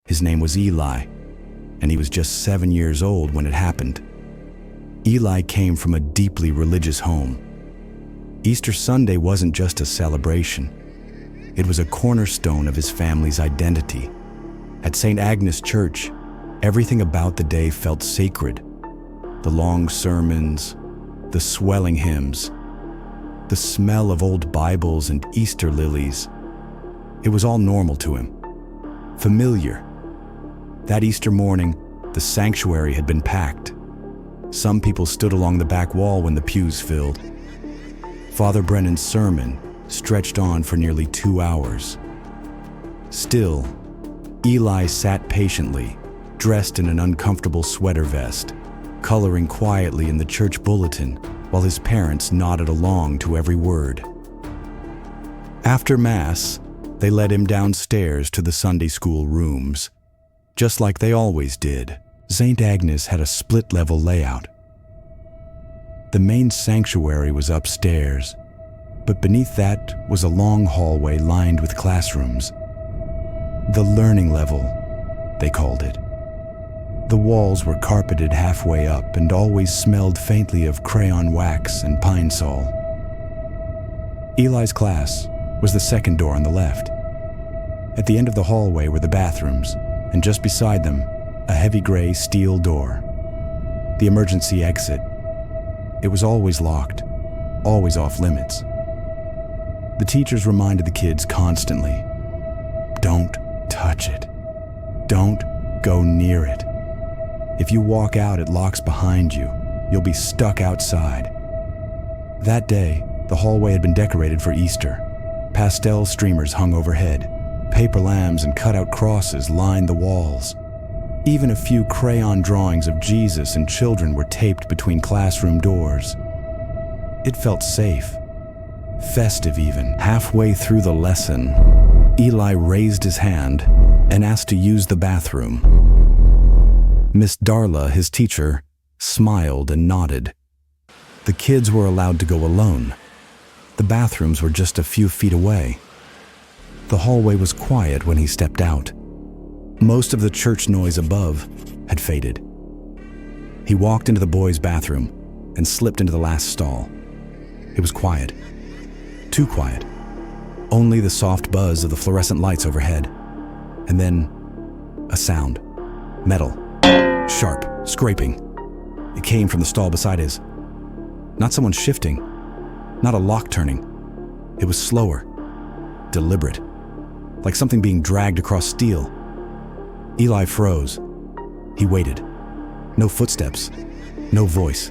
His name was Eli, and he was just 7 years old when it happened. Eli came from a deeply religious home. Easter Sunday wasn't just a celebration. It was a cornerstone of his family's identity. At St. Agnes Church, everything about the day felt sacred. The long sermons, the swelling hymns, the smell of old Bibles and Easter lilies. It was all normal to him, familiar. That Easter morning, the sanctuary had been packed. Some people stood along the back wall when the pews filled. Father Brennan's sermon stretched on for nearly 2 hours. Still, Eli sat patiently, dressed in an uncomfortable sweater vest, coloring quietly in the church bulletin while his parents nodded along to every word. After Mass, they led him downstairs to the Sunday school rooms. Just like they always did, St. Agnes had a split-level layout. The main sanctuary was upstairs, but beneath that was a long hallway lined with classrooms. The learning level, they called it. The walls were carpeted halfway up and always smelled faintly of crayon wax and pine sol. Eli's class was the second door on the left. At the end of the hallway were the bathrooms, and just beside them, a heavy gray steel door. The emergency exit. It was always locked, always off limits. The teachers reminded the kids constantly, "Don't touch it. Don't go near it. If you walk out, it locks behind you. You'll be stuck outside." That day, the hallway had been decorated for Easter. Pastel streamers hung overhead. Paper lambs and cut-out crosses lined the walls. Even a few crayon drawings of Jesus and children were taped between classroom doors. It felt safe, festive even. Halfway through the lesson, Eli raised his hand and asked to use the bathroom. Miss Darla, his teacher, smiled and nodded. The kids were allowed to go alone. The bathrooms were just a few feet away. The hallway was quiet when he stepped out. Most of the church noise above had faded. He walked into the boys' bathroom and slipped into the last stall. It was quiet. Too quiet. Only the soft buzz of the fluorescent lights overhead. And then a sound. Metal. Sharp. Scraping. It came from the stall beside his. Not someone shifting. Not a lock turning. It was slower. Deliberate. Like something being dragged across steel. Eli froze. He waited. No footsteps. No voice.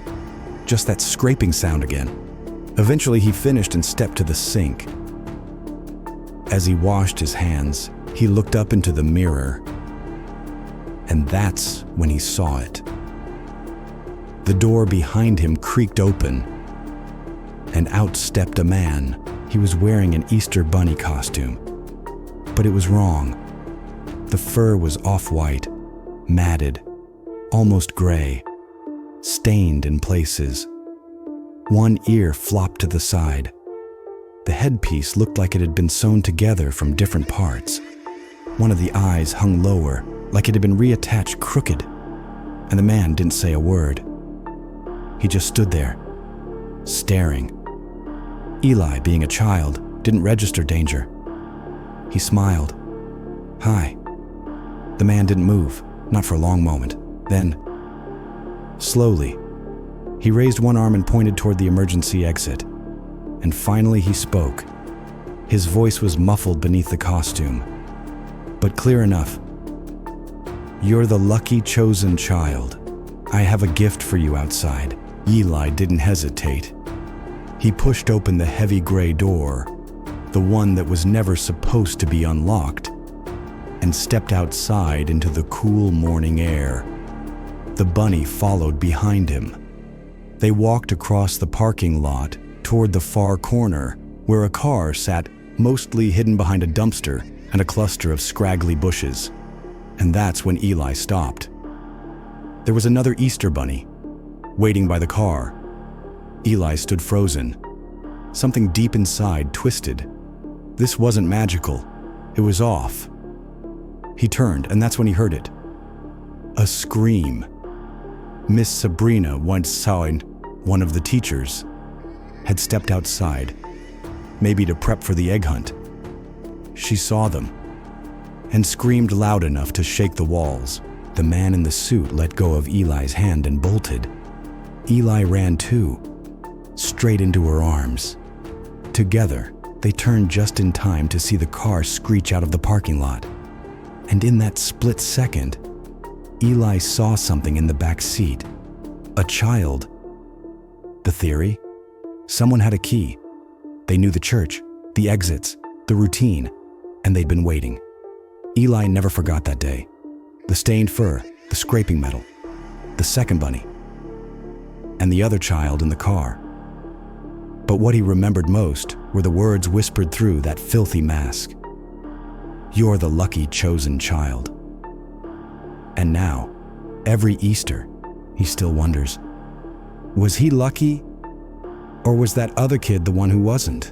Just that scraping sound again. Eventually he finished and stepped to the sink. As he washed his hands, he looked up into the mirror. And that's when he saw it. The door behind him creaked open, and out stepped a man. He was wearing an Easter bunny costume. But it was wrong. The fur was off-white, matted, almost gray, stained in places. One ear flopped to the side. The headpiece looked like it had been sewn together from different parts. One of the eyes hung lower, like it had been reattached crooked, and the man didn't say a word. He just stood there, staring. Eli, being a child, didn't register danger. He smiled. "Hi." The man didn't move, not for a long moment. Then, slowly, he raised one arm and pointed toward the emergency exit. And finally he spoke. His voice was muffled beneath the costume, but clear enough. "You're the lucky chosen child. I have a gift for you outside." Eli didn't hesitate. He pushed open the heavy gray door, the one that was never supposed to be unlocked, and stepped outside into the cool morning air. The bunny followed behind him. They walked across the parking lot toward the far corner, where a car sat mostly hidden behind a dumpster and a cluster of scraggly bushes. And that's when Eli stopped. There was another Easter bunny, waiting by the car. Eli stood frozen. Something deep inside twisted. This wasn't magical. It was off. He turned, and that's when he heard it. A scream. Miss Sabrina once saw one of the teachers had stepped outside, maybe to prep for the egg hunt. She saw them and screamed loud enough to shake the walls. The man in the suit let go of Eli's hand and bolted. Eli ran too, straight into her arms. Together, they turned just in time to see the car screech out of the parking lot. And in that split second, Eli saw something in the back seat. A child. The theory? Someone had a key. They knew the church, the exits, the routine, and they'd been waiting. Eli never forgot that day. The stained fur, the scraping metal, the second bunny, and the other child in the car. But what he remembered most were the words whispered through that filthy mask. "You're the lucky chosen child." And now, every Easter, he still wonders, was he lucky, or was that other kid the one who wasn't?